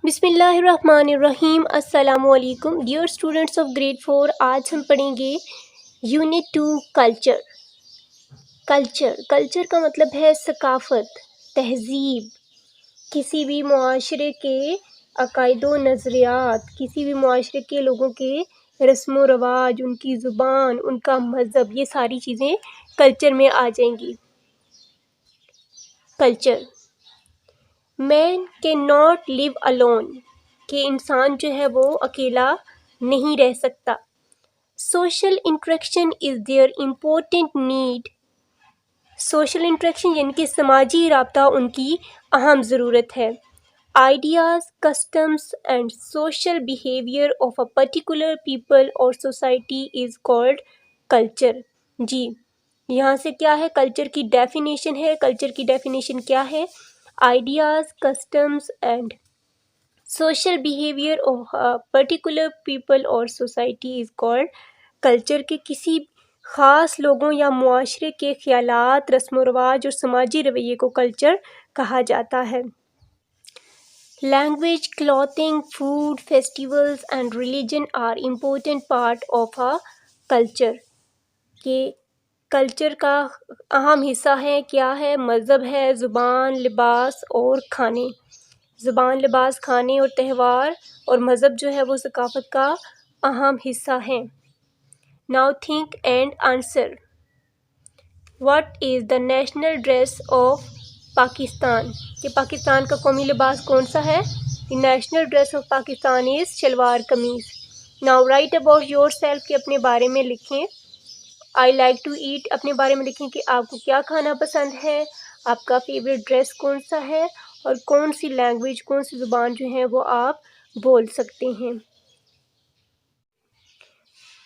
بسم اللہ الرحمن الرحیم۔ السلام علیکم ڈیئر اسٹوڈنٹس آف گریڈ 4۔ آج ہم پڑھیں گے یونٹ 2 کلچر۔ کلچر کا مطلب ہے ثقافت، تہذیب، کسی بھی معاشرے کے عقائد و نظریات، کسی بھی معاشرے کے لوگوں کے رسم و رواج، ان کی زبان، ان کا مذہب، یہ ساری چیزیں کلچر میں آ جائیں گی۔ Culture man can not live alone، کہ انسان جو ہے وہ اکیلا نہیں رہ سکتا۔ Social interaction is there important need, social interaction یعنی کہ سماجی رابطہ ان کی اہم ضرورت ہے۔ Ideas, customs and social behaviour of a particular people اور سوسائٹی از کالڈ کلچر۔ جی یہاں سے کیا ہے، کلچر کی ڈیفینیشن ہے۔ کلچر کی ڈیفینیشن کیا ہے؟ Ideas, customs and social behaviour of particular people اور سوسائٹی از کالڈ کلچر، کے کسی خاص لوگوں یا معاشرے کے خیالات، رسم و رواج اور سماجی رویے کو کلچر کہا جاتا ہے۔ Language, clothing, food, festivals and religion are important part of a culture, کہ کلچر کا اہم حصہ ہے کیا ہے؟ مذہب ہے، زبان، لباس اور کھانے۔ زبان، لباس، کھانے اور تہوار اور مذہب جو ہے وہ ثقافت کا اہم حصہ ہیں۔ Now think and answer. What is the national dress of Pakistan, کہ پاکستان کا قومی لباس کون سا ہے؟ The national dress of Pakistan is shalwar kameez. Now write about yourself, کہ اپنے بارے میں لکھیں۔ آئی لائک ٹو ایٹ، اپنے بارے میں لکھیں کہ آپ کو کیا کھانا پسند ہے، آپ کا فیوریٹ ڈریس کون سا ہے، اور کون سی لینگویج، کون سی زبان جو ہے وہ آپ بول سکتے ہیں۔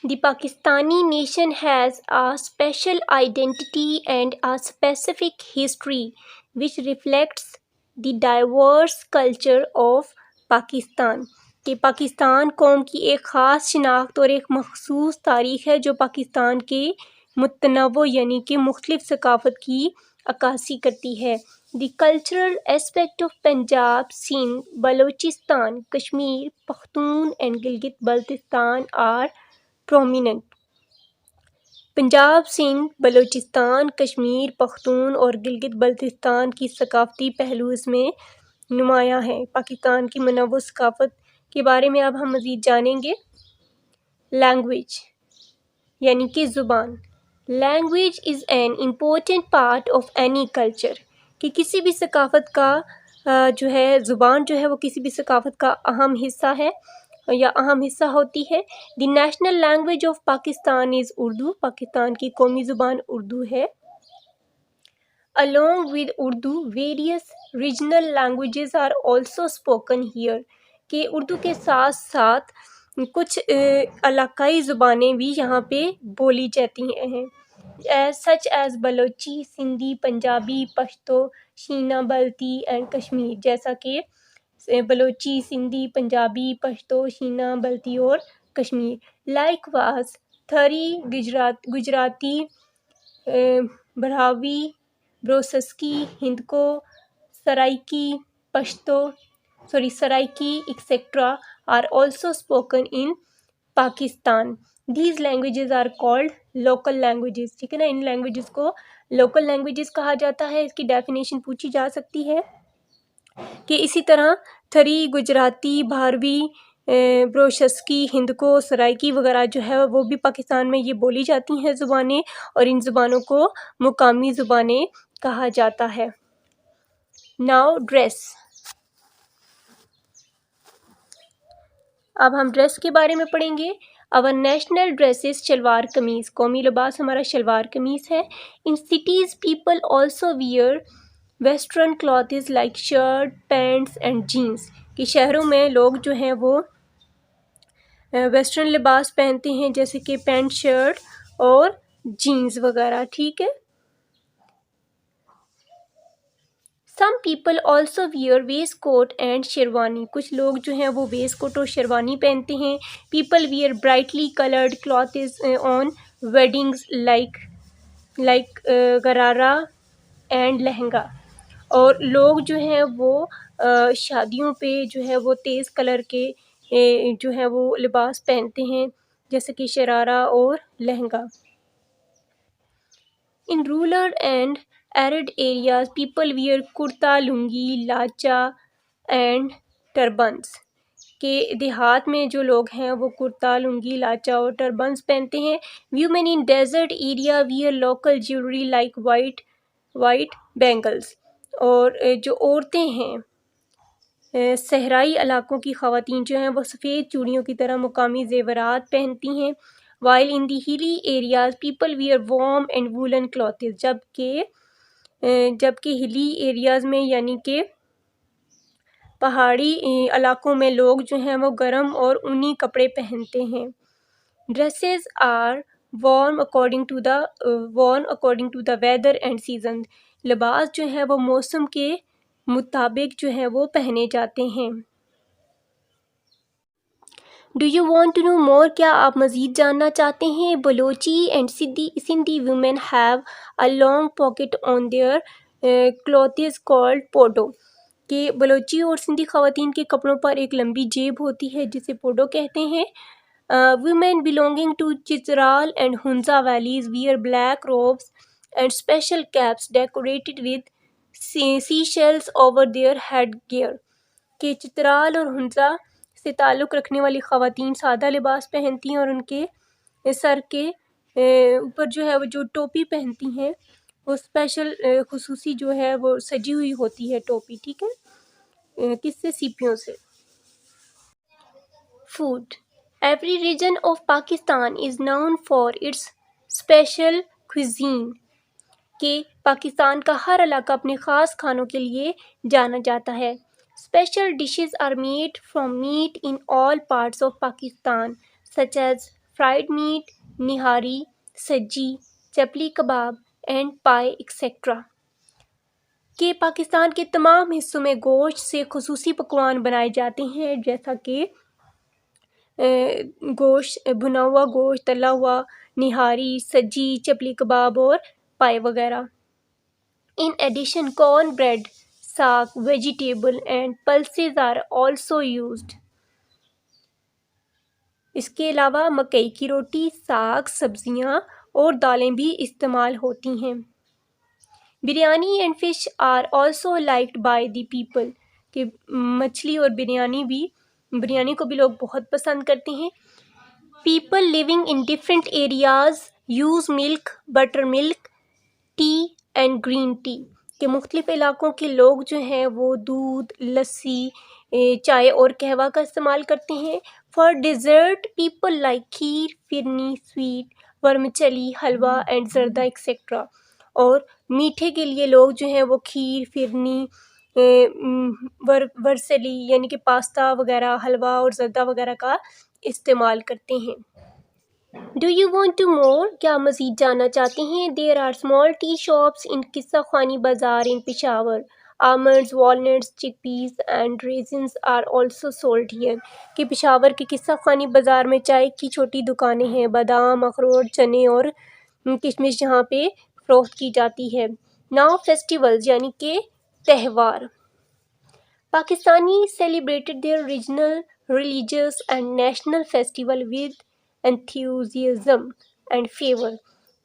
The Pakistani nation has a special identity and a specific history which reflects the diverse culture of Pakistan, کہ پاکستان قوم کی ایک خاص شناخت اور ایک مخصوص تاریخ ہے جو پاکستان کے متنوع یعنی کہ مختلف ثقافت کی عکاسی کرتی ہے۔ The cultural aspect of Punjab, Sindh, Balochistan, Kashmir, Pakhtun and Gilgit Baltistan are prominent. Punjab, Sindh, Balochistan, Kashmir, Pakhtun اور گلگت بلتستان کی ثقافتی پہلو اس میں نمایاں ہیں۔ پاکستان کی منوع ثقافت کے بارے میں اب ہم مزید جانیں گے۔ لینگویج یعنی کہ زبان۔ Language is an important part of any culture, کہ کسی بھی ثقافت کا جو ہے زبان جو ہے وہ کسی بھی ثقافت کا اہم حصہ ہے یا اہم حصہ ہوتی ہے۔ The national language of Pakistan از اردو، پاکستان کی قومی زبان اردو ہے۔ Along with Urdu, various regional languages are also spoken here، کہ اردو کے ساتھ ساتھ کچھ علاقائی زبانیں بھی یہاں پہ بولی جاتی ہیں، such as Balochi, Sindhi, Punjabi, Pashto, Shina Balti and Kashmir, جیسا کہ بلوچی، سندھی، پنجابی، پشتو، شینا بلتی اور کشمیر۔ لائک واز Thari, Gujarati, Brahui, Burushaski, Hindko, Saraiki etcetera are also spoken in Pakistan. These languages are called local languages، ٹھیک ہے نا، ان لینگویجز کو local languages کہا جاتا ہے۔ اس کی ڈیفینیشن پوچھی جا سکتی ہے کہ اسی طرح تھری، گجراتی، بھاروی، بروشسکی، ہندکو، سرائکی وغیرہ جو ہے وہ بھی پاکستان میں یہ بولی جاتی ہیں زبانیں، اور ان زبانوں کو مقامی زبانیں کہا جاتا ہے۔ ناؤ ڈریس، اب ہم ڈریس کے بارے میں پڑھیں گے۔ اور نیشنل ڈریسز شلوار قمیض، قومی لباس ہمارا شلوار قمیض ہے۔ In cities people also wear western clothes like shirt, pants and jeans, کہ شہروں میں لوگ جو ہیں وہ ویسٹرن لباس پہنتے ہیں جیسے کہ پینٹ، شرٹ اور جینس وغیرہ، ٹھیک ہے۔ Some people also wear waistcoat and sherwani, کچھ لوگ جو ہیں وہ ویسٹ کوٹ اور شیروانی پہنتے ہیں۔ People wear brightly coloured clothes on weddings like gharara and lehenga, اور لوگ جو ہیں وہ شادیوں پہ جو ہے وہ تیز کلر کے جو ہے وہ لباس پہنتے ہیں، جیسے کہ شرارہ اور lehenga. In rural and arid areas, people wear kurta, lungi, lacha and turbans. کہ دیہات میں جو لوگ ہیں وہ کرتا، لنگی، لاچا اور ٹربنس پہنتے ہیں۔ Women in desert area wear local jewelry like white bangles. اور جو عورتیں ہیں صحرائی علاقوں کی خواتین جو ہیں وہ سفید چوڑیوں کی طرح مقامی زیورات پہنتی ہیں۔ While in the hilly areas, people wear warm and woolen clothes. جبکہ ہلی ایریاز میں یعنی کہ پہاڑی علاقوں میں لوگ جو ہیں وہ گرم اور اونی کپڑے پہنتے ہیں۔ Dresses are worn according to the weather and season. لباس جو ہے وہ موسم کے مطابق جو ہے وہ پہنے جاتے ہیں۔ Do you want to know more؟ کیا آپ مزید جاننا چاہتے ہیں؟ Balochi and Sindhi women have a long pocket on their clothes called podo. کہ بلوچی اور سندھی خواتین کے کپڑوں پر ایک لمبی جیب ہوتی ہے جسے پوڈو کہتے ہیں۔ Women belonging to Chitral and Hunza valleys wear black robes and special caps decorated with seashells over their headgear. کہ چترال اور ہنزا سے تعلق رکھنے والی خواتین سادہ لباس پہنتی ہیں اور ان کے سر کے اوپر جو ہے وہ جو ٹوپی پہنتی ہیں وہ اسپیشل خصوصی جو ہے وہ سجی ہوئی ہوتی ہے ٹوپی، ٹھیک ہے، کس سے؟ سیپیوں سے۔ Food. Every region of Pakistan is known for its special cuisine. کہ پاکستان کا ہر علاقہ اپنے خاص کھانوں کے لیے جانا جاتا ہے۔ Special dishes are made from meat in all parts of Pakistan, such as fried meat, nihari, sajji, chapli kebab, and pie, etc. کہ پاکستان کے تمام حصوں میں گوشت سے خصوصی پکوان بنائے جاتے ہیں، جیسا کہ گوشت، بھنا ہوا گوشت، تلا ہوا، نہاری، سجی، چپلی کباب اور پائے وغیرہ۔ In addition, corn bread, saag, vegetable and pulses are also used. اس کے علاوہ مکئی کی روٹی، ساگ، سبزیاں اور دالیں بھی استعمال ہوتی ہیں۔ Biryani and fish are also liked by the people. کہ مچھلی اور بریانی کو بھی لوگ بہت پسند کرتے ہیں۔ People living in different areas use milk, buttermilk, tea and green tea. کہ مختلف علاقوں کے لوگ جو ہیں وہ دودھ، لسی، چائے اور قہوہ کا استعمال کرتے ہیں۔ For dessert, people like kheer, phirni, sweet, ورمچلی، halwa and zarda etc. اور میٹھے کے لیے لوگ جو ہیں وہ کھیر، فرنی، ورسلی یعنی کہ پاستا وغیرہ، حلوہ اور زردہ وغیرہ کا استعمال کرتے ہیں۔ Do you want to more؟ کیا مزید جاننا چاہتے ہیں؟ There are small tea shops in قصہ خوانی بازار in Peshawar. Almonds, walnuts, chickpeas and raisins are also sold here. کہ پشاور کے قصہ خوانی بازار میں چائے کی چھوٹی دکانیں ہیں، بادام، اخروٹ، چنے اور کشمش جہاں پہ فروخت کی جاتی ہے۔ Now festivals یعنی کہ تہوار۔ Pakistani celebrated their regional, religious and national festival with enthusiasm and fervor.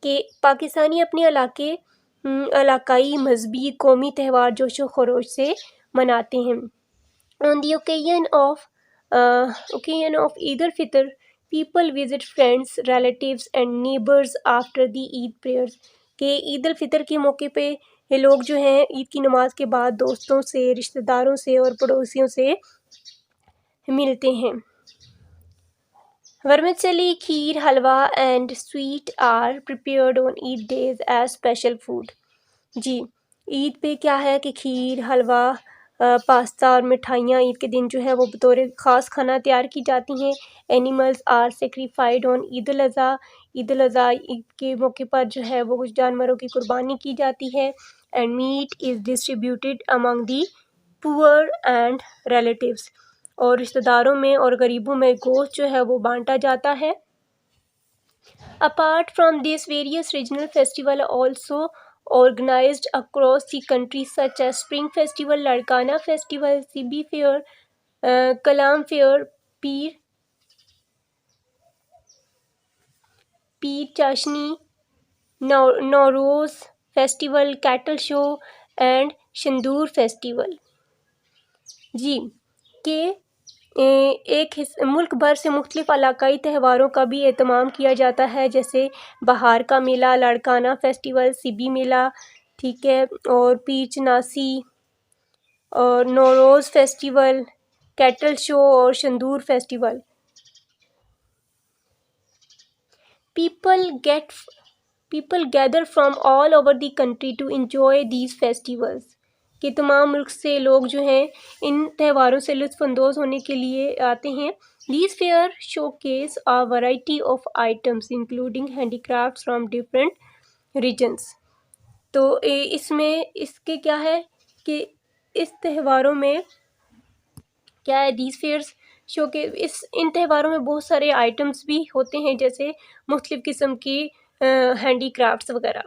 کہ پاکستانی اپنے علاقائی مذہبی قومی تہوار جوش و خروش سے مناتے ہیں۔ On the occasion of Eid al-Fitr, people visit friends, relatives and neighbors after the Eid prayers. کہ عید الفطر کے موقع پہ یہ لوگ جو ہیں عید کی نماز کے بعد دوستوں سے، رشتہ داروں سے اور پڑوسیوں سے ملتے ہیں۔ Vermicelli, kheer, halwa and sweet are prepared on Eid days as special food. جی، عید پہ کیا ہے کہ کھیر، حلوہ، پاستا اور مٹھائیاں عید کے دن جو ہے وہ بطور خاص کھانا تیار کی جاتی ہیں۔ Animals are sacrificed on عید الاضحیٰ. عید الاضحیٰ عید کے موقع پر جو ہے وہ کچھ جانوروں کی قربانی کی جاتی ہے۔ And meat is distributed among the poor and relatives. اور رشتہ داروں میں اور غریبوں میں گوشت جو ہے وہ بانٹا جاتا ہے۔ Apart from this, various regional festivals also organized across the country such as Spring Festival, Larkana Festival, Sibi Fair, Kalam Fair, Peer Chashni, Nowroz Festival, Cattle Show and Shandur Festival. جی کہ ایک ملک بھر سے مختلف علاقائی تہواروں کا بھی اہتمام کیا جاتا ہے، جیسے بہار کا میلہ، لاڑکانہ فیسٹیول، سبی میلہ، ٹھیک ہے، اور پیر چناسی اور نوروز فیسٹیول، کیٹل شو اور Shandur festival. People gather from all over the country to enjoy these festivals. کہ تمام ملک سے لوگ جو ہیں ان تہواروں سے لطف اندوز ہونے کے لیے آتے ہیں. These fairs showcase a variety of items including handicrafts from different regions. تو اس کے کیا ہے کہ اس تہواروں میں کیا ہے، these fairs ان تہواروں میں بہت سارے آئٹمس بھی ہوتے ہیں، جیسے مختلف قسم کی ہینڈی کرافٹس وغیرہ.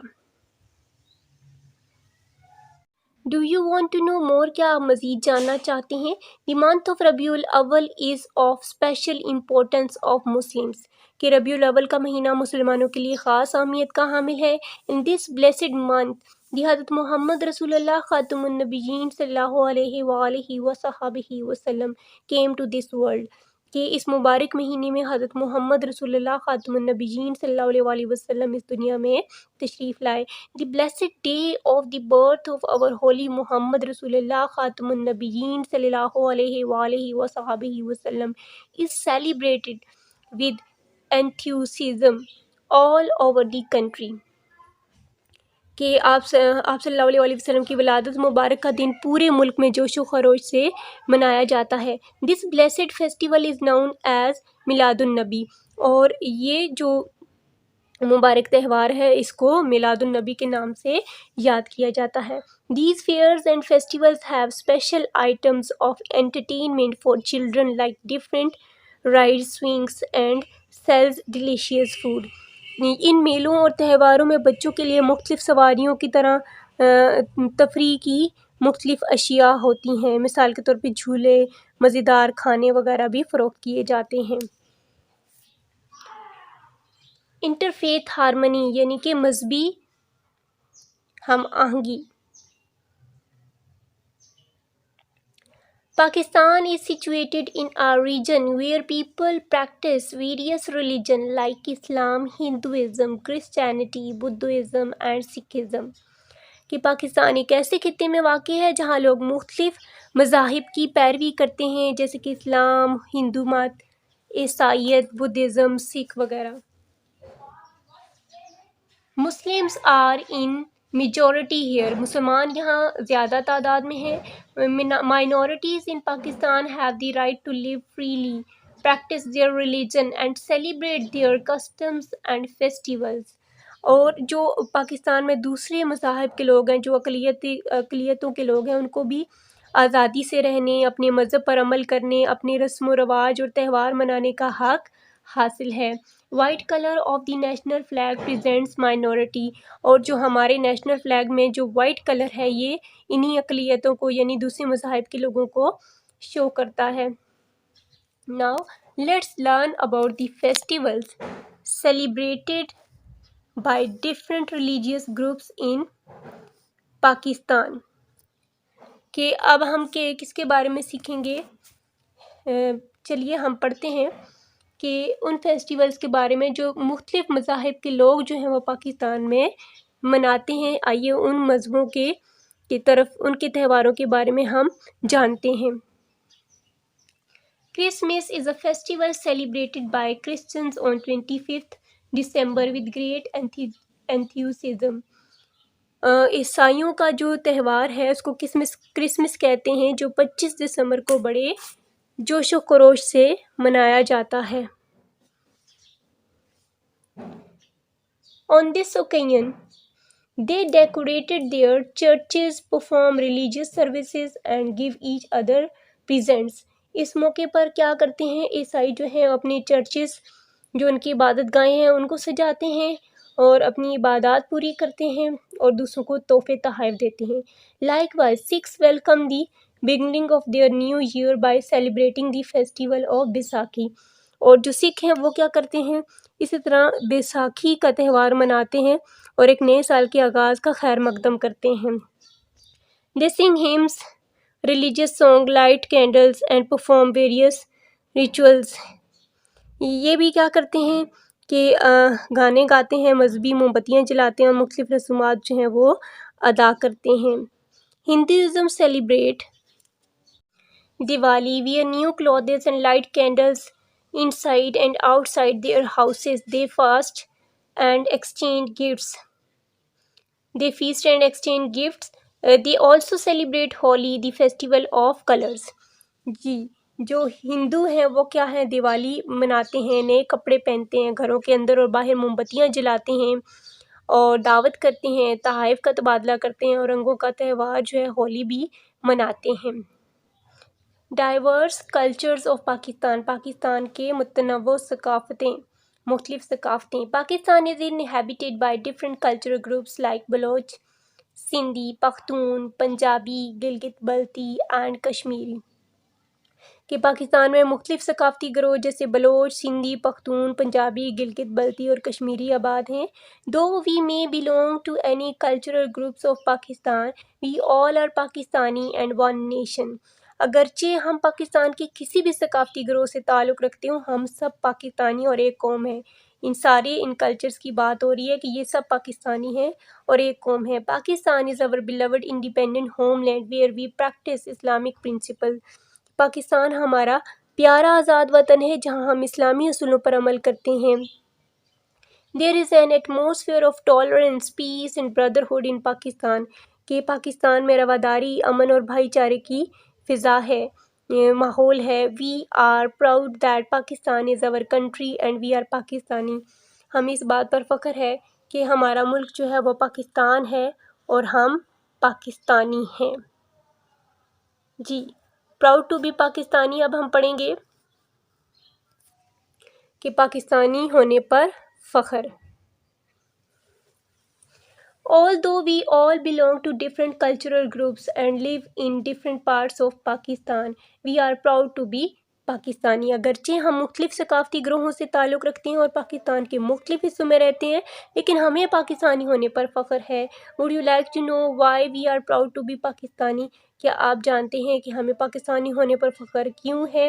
Do you want to know more? کیا آپ مزید جاننا چاہتے ہیں؟ دی منتھ آف ربیع الاول is of special importance of Muslims. کہ ربیع الاول کا مہینہ مسلمانوں کے لیے خاص اہمیت کا حامل ہے. ان دس بلیسڈ منتھ دی حضرت محمد رسول اللہ خاتم النبیین صلی اللہ علیہ وآلہ وصحبہ وسلم came to this world. کہ اس مبارک مہینے میں حضرت محمد رسول اللہ خاتم النبیین صلی اللہ علیہ وآلہ وسلم اس دنیا میں تشریف لائے. The blessed day of the birth of our holy Muhammad رسول اللہ خاتم النبیین صلی اللہ علیہ وآلہ وصحبہ وسلم is celebrated with enthusiasm all over the country. کہ آپ صلی اللہ علیہ وآلہ وسلم کی ولادت مبارک کا دن پورے ملک میں جوش و خروش سے منایا جاتا ہے. This blessed festival is known as میلاد النبی. اور یہ جو مبارک تہوار ہے اس کو میلاد النبی کے نام سے یاد کیا جاتا ہے. These fairs and festivals have special items of entertainment for children like different rides, swings and sells delicious food. ان میلوں اور تہواروں میں بچوں کے لیے مختلف سواریوں کی طرح تفریح کی مختلف اشیاء ہوتی ہیں. مثال کے طور پہ جھولے، مزیدار کھانے وغیرہ بھی فروخت کیے جاتے ہیں. انٹرفیتھ ہارمنی یعنی کہ مذہبی ہم آہنگی. Pakistan is situated in a region where people practice various religions like Islam, Hinduism, Christianity, Buddhism and Sikhism. کہ پاکستان ایک ایسے خطے میں واقع ہے جہاں لوگ مختلف مذاہب کی پیروی کرتے ہیں، جیسے کہ اسلام، ہندو مت، عیسائیت، بدھزم، سکھ وغیرہ. Muslims are in majority here. مسلمان یہاں زیادہ تعداد میں ہیں. Minorities in Pakistan have the right to live freely, practice their religion and celebrate their customs and festivals. اور جو پاکستان میں دوسرے مذاہب کے لوگ ہیں، جو اقلیتوں کے لوگ ہیں، ان کو بھی آزادی سے رہنے، اپنے مذہب پر عمل کرنے، اپنے رسم و رواج اور تہوار منانے کا حق حاصل ہے. White colour of the national flag presents minority. اور جو ہمارے نیشنل فلیگ میں جو وائٹ کلر ہے یہ انہی اقلیتوں کو یعنی دوسرے مذاہب کے لوگوں کو شو کرتا ہے. Now let's learn about the festivals celebrated by different religious groups in Pakistan. کہ اب ہم کس کے بارے میں سیکھیں گے؟ چلیے ہم پڑھتے ہیں کہ ان فیسٹیولز کے بارے میں جو مختلف مذاہب کے لوگ جو ہیں وہ پاکستان میں مناتے ہیں. آئیے ان مذہبوں کی طرف ان کے تہواروں کے بارے میں ہم جانتے ہیں. Christmas is a festival celebrated by Christians on 25th December with great enthusiasm. عیسائیوں کا جو تہوار ہے اس کو کرسمس کہتے ہیں، جو 25 دسمبر کو بڑے جوش و خروش سے منایا جاتا ہے. On this occasion, they decorated their churches, perform religious services and give each other presents. اس موقع پر کیا کرتے ہیں عیسائی جو ہیں اپنی چرچز جو ان کی عبادت گاہیں ہیں ان کو سجاتے ہیں اور اپنی عبادات پوری کرتے ہیں اور دوسروں کو تحفے تحائف دیتے ہیں. Likewise, Sikhs welcome the beginning of their new year by celebrating the festival of Baisakhi. اور جو سکھ ہیں وہ کیا کرتے ہیں؟ اسی طرح بیساکھی کا تہوار مناتے ہیں اور ایک نئے سال کے آغاز کا خیر مقدم کرتے ہیں. They sing hymns, religious song, light candles and perform various rituals. یہ بھی کیا کرتے ہیں کہ گانے گاتے ہیں، مذہبی موم بتیاں جلاتے ہیں اور مختلف رسومات جو ہیں وہ ادا کرتے ہیں. Hinduism celebrate Diwali, wear new clothes and light candles inside and outside their houses. They fast and exchange gifts. They feast and exchange gifts. They also celebrate Holi, the festival of colors. جی، جو ہندو ہیں وہ کیا ہیں؟ دیوالی مناتے ہیں، نئے کپڑے پہنتے ہیں، گھروں کے اندر اور باہر موم بتیاں جلاتے ہیں اور دعوت کرتے ہیں، تحائف کا تبادلہ کرتے ہیں اور رنگوں کا تہوار جو ہے ہولی بھی مناتے ہیں. Diverse cultures of Pakistan, Pakistan کے متنوع ثقافتیں، مختلف ثقافتیں. Pakistan is inhabited by different cultural groups like Baloch, Sindhi, Pakhtun, Punjabi, Gilgit Balti and Kashmiri. کہ پاکستان میں مختلف ثقافتی گروہ جیسے بلوچ، سندھی، پختون، پنجابی، گلگت بلتی اور کشمیری آباد ہیں. Though we may belong to any cultural groups of Pakistan, we all are Pakistani and one nation. اگرچہ ہم پاکستان کے کسی بھی ثقافتی گروہ سے تعلق رکھتے ہوں، ہم سب پاکستانی اور ایک قوم ہیں. ان کلچرز کی بات ہو رہی ہے کہ یہ سب پاکستانی ہیں اور ایک قوم ہے. Pakistan is our beloved independent homeland where we practice Islamic principles. Pakistan ہمارا پیارا آزاد وطن ہے جہاں ہم اسلامی اصولوں پر عمل کرتے ہیں. There is an atmosphere of tolerance, peace and brotherhood in Pakistan. کہ پاکستان میں رواداری، امن اور بھائی چارے کی فضا ہے، ماحول ہے. We are proud that Pakistan is our country and we are Pakistani. ہمیں اس بات پر فخر ہے کہ ہمارا ملک جو ہے وہ پاکستان ہے اور ہم پاکستانی ہیں. جی، پراؤڈ ٹو بی پاکستانی. اب ہم پڑھیں گے کہ پاکستانی ہونے پر فخر. Although we all belong to different cultural groups and live in different parts of Pakistan, we are proud to be Pakistani. اگرچہ ہم مختلف ثقافتی گروہوں سے تعلق رکھتے ہیں اور پاکستان کے مختلف حصوں میں رہتے ہیں، لیکن ہمیں پاکستانی ہونے پر فخر ہے. Would you like to know why we are proud to be Pakistani? کیا آپ جانتے ہیں کہ ہمیں پاکستانی ہونے پر فخر کیوں ہے؟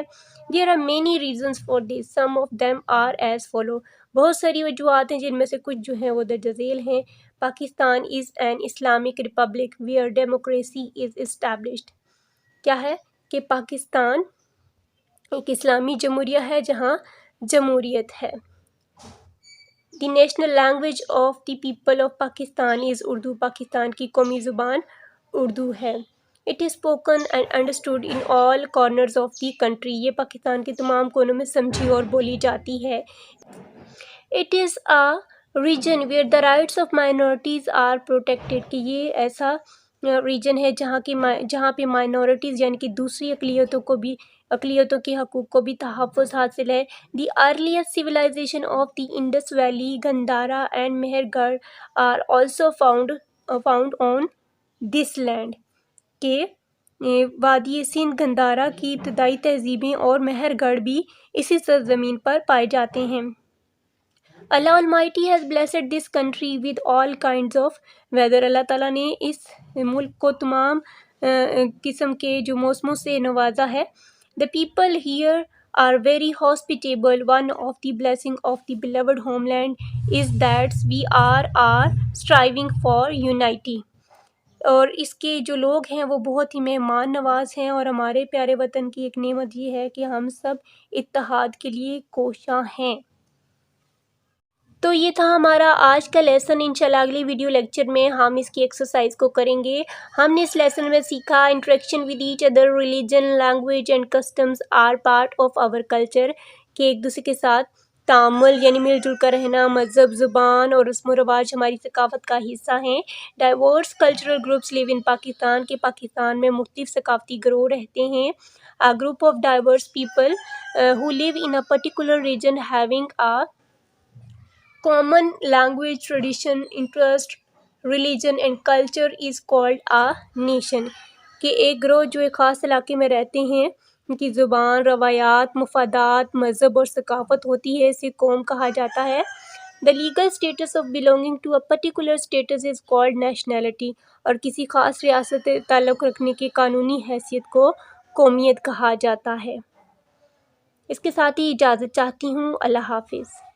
There are many reasons for this. Some of them are as follow. بہت ساری وجوہات ہیں جن میں سے کچھ جو ہیں وہ درج ذیل ہیں. Pakistan is an Islamic republic where democracy is established. کیا ہے کہ پاکستان ایک اسلامی جمہوریہ ہے جہاں جمہوریت ہے. The national language of the people of Pakistan is Urdu. Pakistan کی قومی زبان اردو ہے. It is spoken and understood in all corners of the country. یہ پاکستان کے تمام کونوں میں سمجھی اور بولی جاتی ہے. It is a region where the rights of minorities are protected. کہ یہ ایسا ریجن ہے جہاں پہ مائنورٹیز یعنی کہ دوسری اقلیتوں کے حقوق کو بھی تحفظ حاصل ہے. The earliest civilization of the Indus Valley, Gandhara and Mehergarh are also found on this land. کہ وادی سندھ گندھارا کی ابتدائی تہذیبیں اور مہر گڑھ بھی اسی سرزمین پر پائے جاتے ہیں. Allah Almighty has blessed this country with all kinds of weather. اللہ تعالیٰ نے اس ملک کو تمام قسم کے جو موسموں سے نوازا ہے. The people here are very hospitable. One of the blessings of the beloved homeland is that we are striving for unity. اور اس کے جو لوگ ہیں وہ بہت ہی مہمان نواز ہیں اور ہمارے پیارے وطن کی ایک نعمت یہ ہے کہ ہم سب اتحاد کے لیے کوشاں ہیں. تو یہ تھا ہمارا آج کا لیسن. انشاءاللہ اگلی ویڈیو لیکچر میں ہم اس کی ایکسرسائز کو کریں گے. ہم نے اس لیسن میں سیکھا interaction with each other, religion, language and customs are part of our culture. کہ ایک دوسرے کے ساتھ تعامل یعنی مل جل کر رہنا، مذہب، زبان اور رسم و رواج ہماری ثقافت کا حصہ ہیں. ڈائیورس کلچرل گروپس لیو ان پاکستان. کہ پاکستان میں مختلف ثقافتی گروہ رہتے ہیں. A group of diverse people who live in a particular region having a common language, tradition, interest, religion and culture is called a nation. کہ ایک گروہ جو ایک خاص علاقے میں رہتے ہیں، ان کی زبان، روایات، مفادات، مذہب اور ثقافت ہوتی ہے، اسے قوم کہا جاتا ہے. The legal status of belonging to a particular status is called nationality. اور کسی خاص ریاست سے تعلق رکھنے کی قانونی حیثیت کو قومیت کہا جاتا ہے. اس کے ساتھ ہی اجازت چاہتی ہوں. اللہ حافظ.